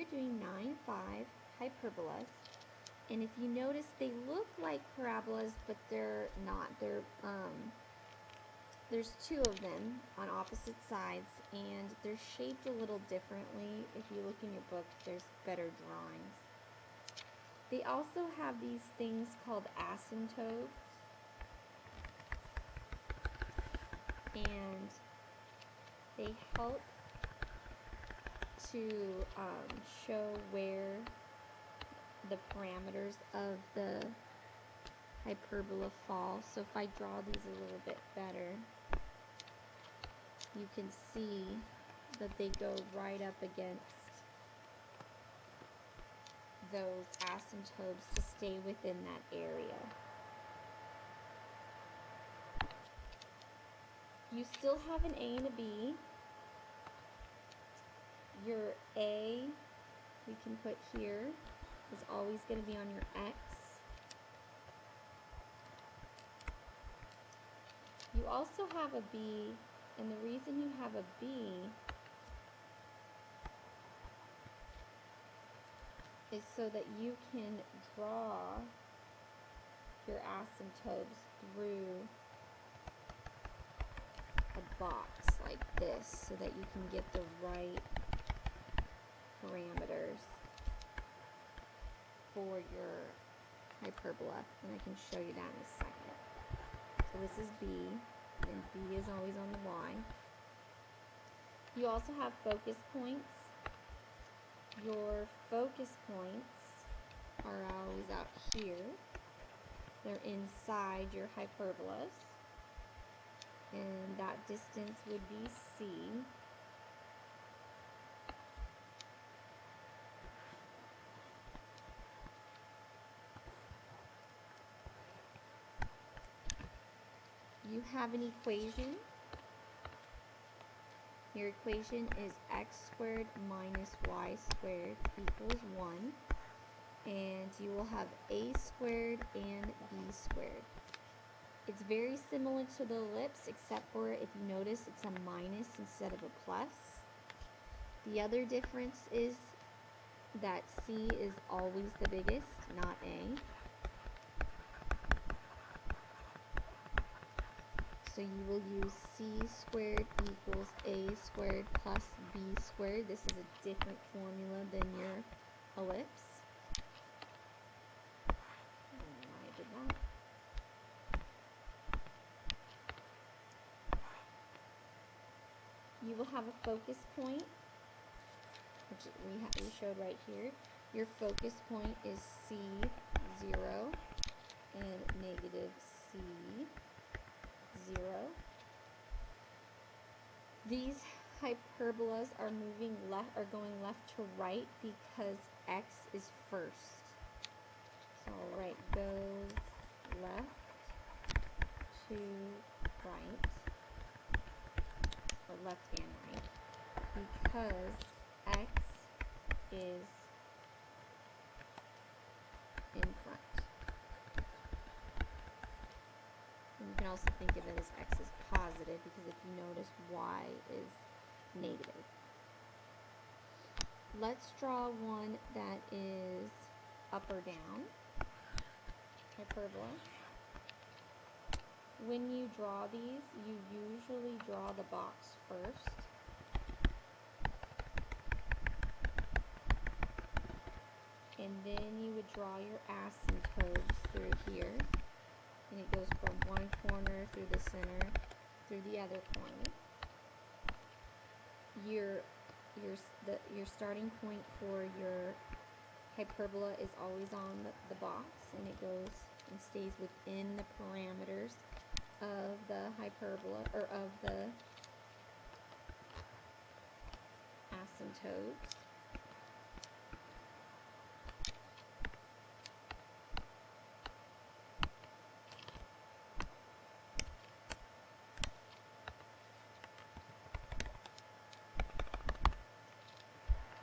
are doing 9-5 hyperbolas, and if you notice, they look like parabolas, but they're not. There's two of them on opposite sides, and they're shaped a little differently. If you look in your book, there's better drawings. They also have these things called asymptotes, and they help to show where the parameters of the hyperbola fall. So if I draw these a little bit better, you can see that they go right up against those asymptotes to stay within that area. You still have an A and a B. Your A, we can put here, is always going to be on your X. You also have a B, and the reason you have a B is so that you can draw your asymptotes through a box like this so that you can get the right parameters for your hyperbola, and I can show you that in a second. So this is B, and B is always on the Y. You also have focus points. Your focus points are always out here. They're inside your hyperbolas, and that distance would be C. You have an equation. Your equation is x squared minus y squared equals 1. And you will have a squared and b squared. It's very similar to the ellipse, except for, if you notice, it's a minus instead of a plus. The other difference is that C is always the biggest, not A. So you will use C squared equals A squared plus B squared. This is a different formula than your ellipse. I don't know why I did that. You will have a focus point, which we showed right here. Your focus point is C0 and negative C0. These hyperbolas are going left to right because x is first. So I'll write goes left to right, or left and right, because x is in front. And you can also think of it as x is positive, because if you notice, y is negative. Let's draw one that is up or down, hyperbola. When you draw these, you usually draw the box first. And then you would draw your asymptotes through here. And it goes from one corner through the center, through the other corner. Your starting point for your hyperbola is always on the box, and it goes and stays within the parameters of the hyperbola, or of the asymptotes.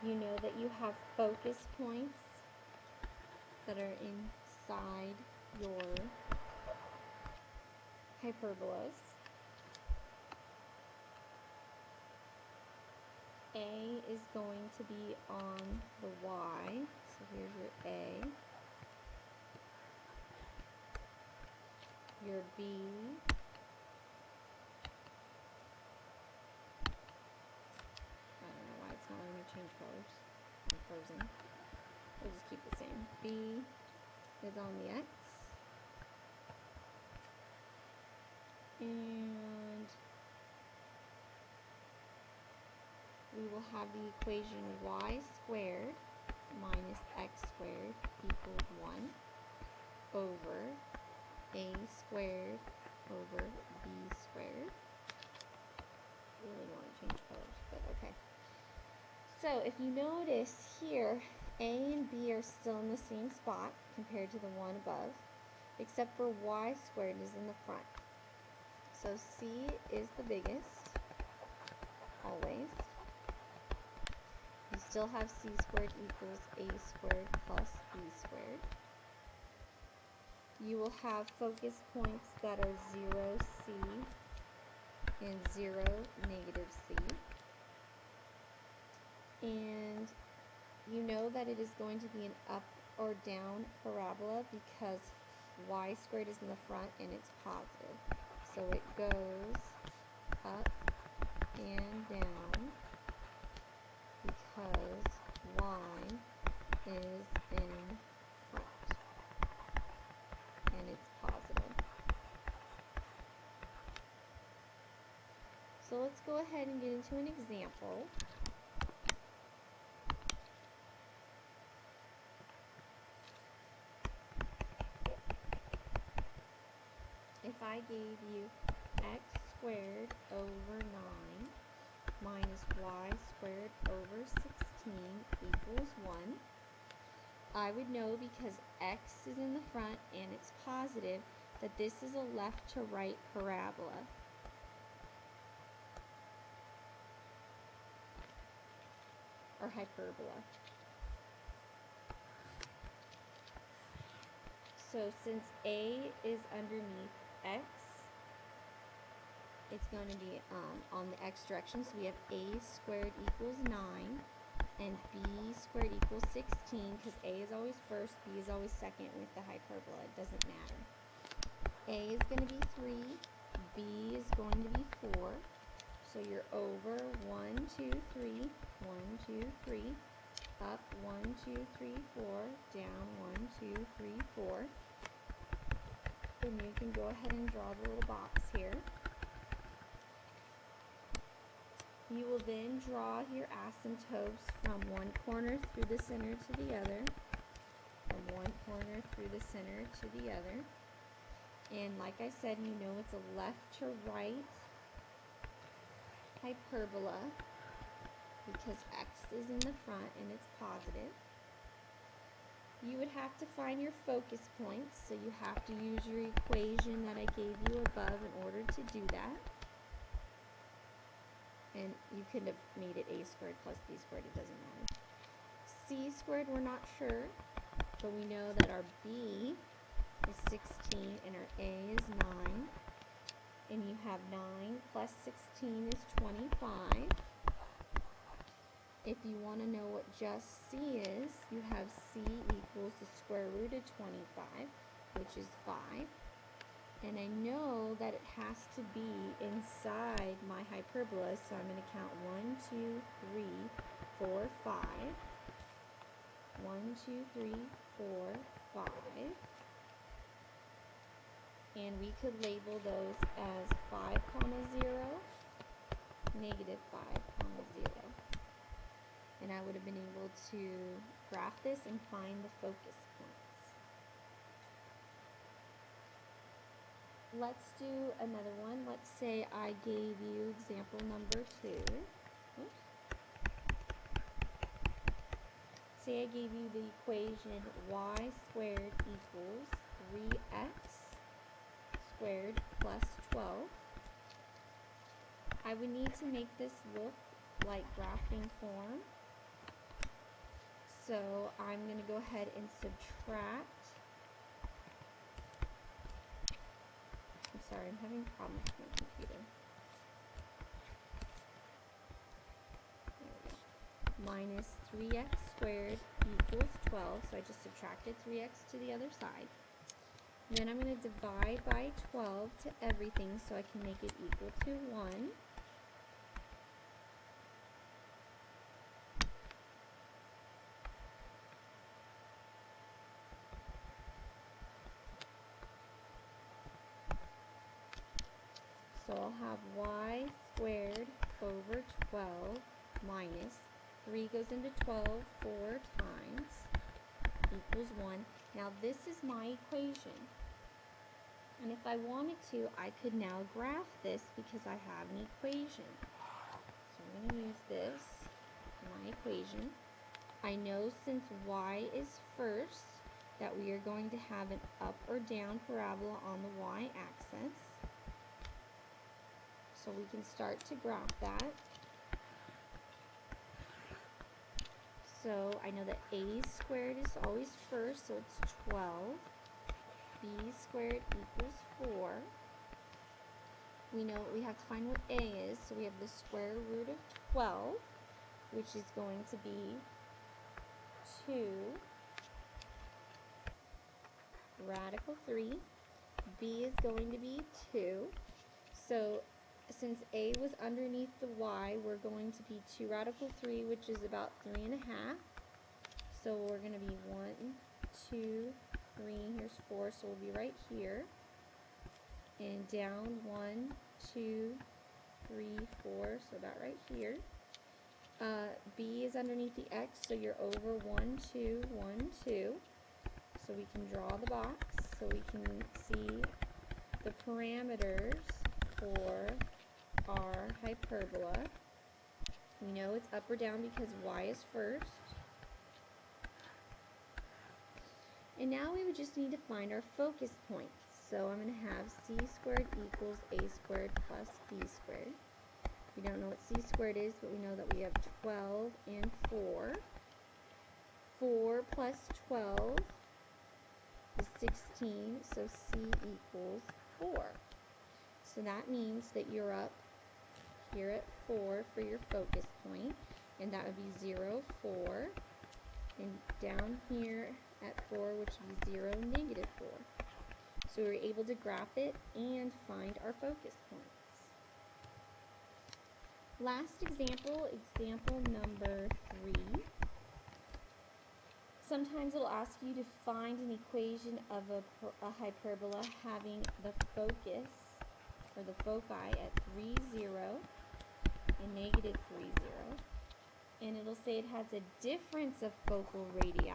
You know that you have focus points that are inside your hyperbolas. A is going to be on the Y. So here's your A. Your B. I don't know why it's not letting me change colors. I'm frozen. We'll just keep the same. B is on the X. And we will have the equation y squared minus x squared equals 1 over a squared over b squared. Really want to change colors, but okay. So if you notice here, a and b are still in the same spot compared to the one above, except for y squared is in the front. So c is the biggest, always. You still have c squared equals a squared plus b squared. You will have focus points that are 0, c, and 0, negative c. And you know that it is going to be an up or down parabola because y squared is in the front and it's positive. So it goes up and down because y is in front and it's positive. So let's go ahead and get into an example. If I gave you x squared over 9 minus y squared over 16 equals 1, I would know because x is in the front and it's positive that this is a left to right parabola. Or hyperbola. So since a is underneath x, it's going to be on the x direction. So we have a squared equals 9 and b squared equals 16 because a is always first, b is always second with the hyperbola. It doesn't matter. A is going to be 3, b is going to be 4. So you're over 1, 2, 3, 1, 2, 3, up 1, 2, 3, 4, down 1, 2, 3, 4. Then you can go ahead and draw the little box here. You will then draw your asymptotes from one corner through the center to the other, from one corner through the center to the other. And like I said, you know it's a left to right hyperbola because x is in the front and it's positive. You would have to find your focus points, so you have to use your equation that I gave you above in order to do that. And you could have made it a squared plus b squared, it doesn't matter. C squared, we're not sure, but we know that our b is 16 and our a is 9. And you have 9 plus 16 is 25. If you want to know what just c is, you have c equals the square root of 25, which is 5. And I know that it has to be inside my hyperbola, so I'm going to count 1, 2, 3, 4, 5. 1, 2, 3, 4, 5. And we could label those as 5, 0, negative 5, 0. And I would have been able to graph this and find the focus points. Let's do another one. Let's say I gave you example number 2. Oops. Say I gave you the equation y squared equals 3x squared plus 12. I would need to make this look like graphing form. So I'm going to go ahead and subtract. I'm sorry, I'm having problems with my computer. There we go. minus 3x squared equals 12. So I just subtracted 3x to the other side. Then I'm going to divide by 12 to everything so I can make it equal to 1. So I'll have y squared over 12 minus 3 goes into 12 4 times equals 1. Now this is my equation. And if I wanted to, I could now graph this because I have an equation. So I'm going to use this, my equation. I know since y is first that we are going to have an up or down parabola on the y-axis. So we can start to graph that. So I know that a squared is always first, so it's 12. B squared equals 4. We know we have to find what a is, so we have the square root of 12, which is going to be 2 radical 3. B is going to be 2. So since a was underneath the y, we're going to be 2 radical 3, which is about 3.5. So we're going to be 1, 2, 3, here's 4, so we'll be right here. And down 1, 2, 3, 4, so about right here. B is underneath the x, so you're over 1, 2, 1, 2. So we can draw the box so we can see the parameters for our hyperbola. We know it's up or down because y is first. And now we would just need to find our focus points. So I'm going to have c squared equals a squared plus b squared. We don't know what c squared is, but we know that we have 12 and 4. 4 plus 12 is 16, so c equals 4. So that means that you're up here at 4 for your focus point, and that would be 0, 4, and down here at 4, which would be 0, negative 4. So we're able to graph it and find our focus points. Last example, example number 3. Sometimes it'll ask you to find an equation of a hyperbola having the focus, or the foci, at 3, 0 and negative 3, 0. And it'll say it has a difference of focal radii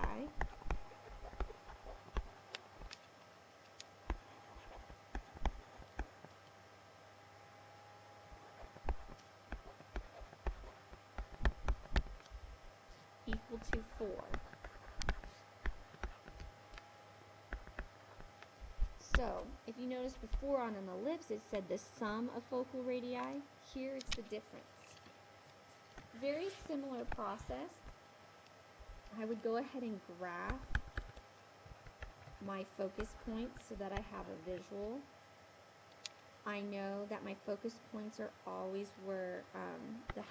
equal to 4. So, if you notice before on an ellipse it said the sum of focal radii, here it's the difference. Very similar process. I would go ahead and graph my focus points so that I have a visual. I know that my focus points are always where the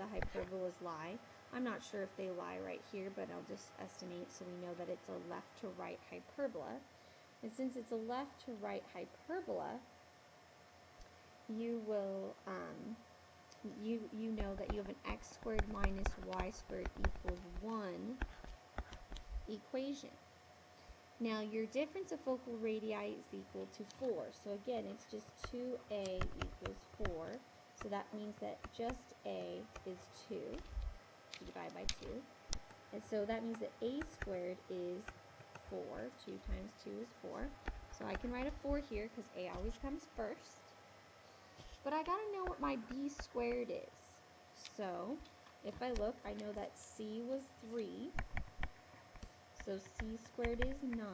hyperbolas lie. I'm not sure if they lie right here, but I'll just estimate so we know that it's a left to right hyperbola. And since it's a left to right hyperbola, you will you know that you have an x squared minus y squared equals 1 equation. Now your difference of focal radii is equal to 4. So again, it's just 2a equals 4. So that means that just a is 2. You divide by 2. And so that means that a squared is 4. 2 times 2 is 4. So I can write a 4 here because a always comes first. But I gotta know what my b squared is. So if I look, I know that c was 3. So c squared is 9.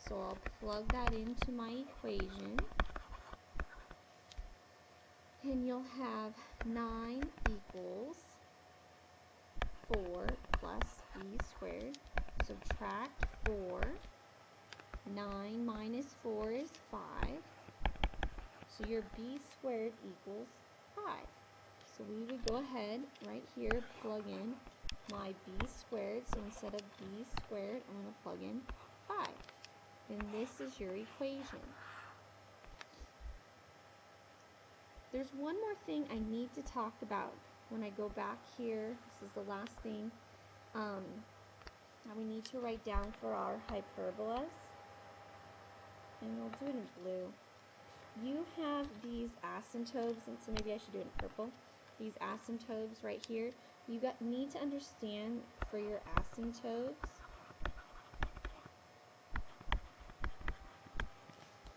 So I'll plug that into my equation. And you'll have 9 equals 4 plus b squared. Subtract 4. 9 minus 4 is 5. So your b squared equals 5. So we would go ahead right here, plug in my b squared. So instead of b squared, I'm going to plug in 5. And this is your equation. There's one more thing I need to talk about when I go back here. This is the last thing that we need to write down for our hyperbolas. And we'll do it in blue. You have these asymptotes, and so maybe I should do it in purple. These asymptotes right here. You need to understand for your asymptotes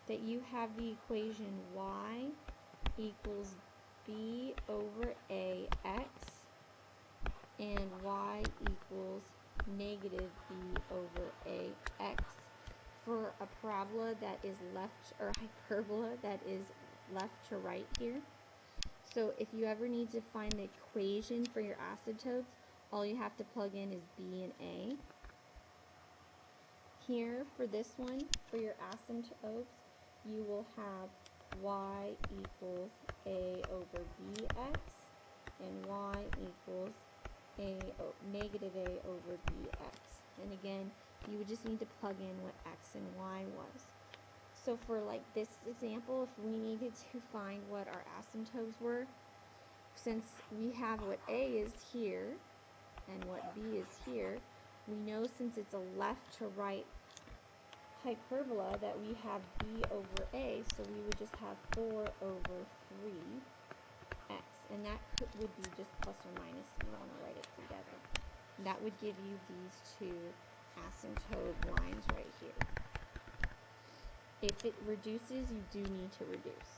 that you have the equation y equals b over ax and y equals negative b over ax for a parabola that is left, or hyperbola that is left to right here. So if you ever need to find the equation for your asymptotes, all you have to plug in is b and a. Here for this one, for your asymptotes, you will have y equals a over bx and y equals negative a over bx. And again, you would just need to plug in what x and y was. So for like this example, if we needed to find what our asymptotes were, since we have what a is here and what b is here, we know since it's a left to right hyperbola that we have b over a, so we would just have 4 over 3x, and that would be just plus or minus if you want to write it together. And that would give you these two asymptote lines right here. If it reduces, you do need to reduce.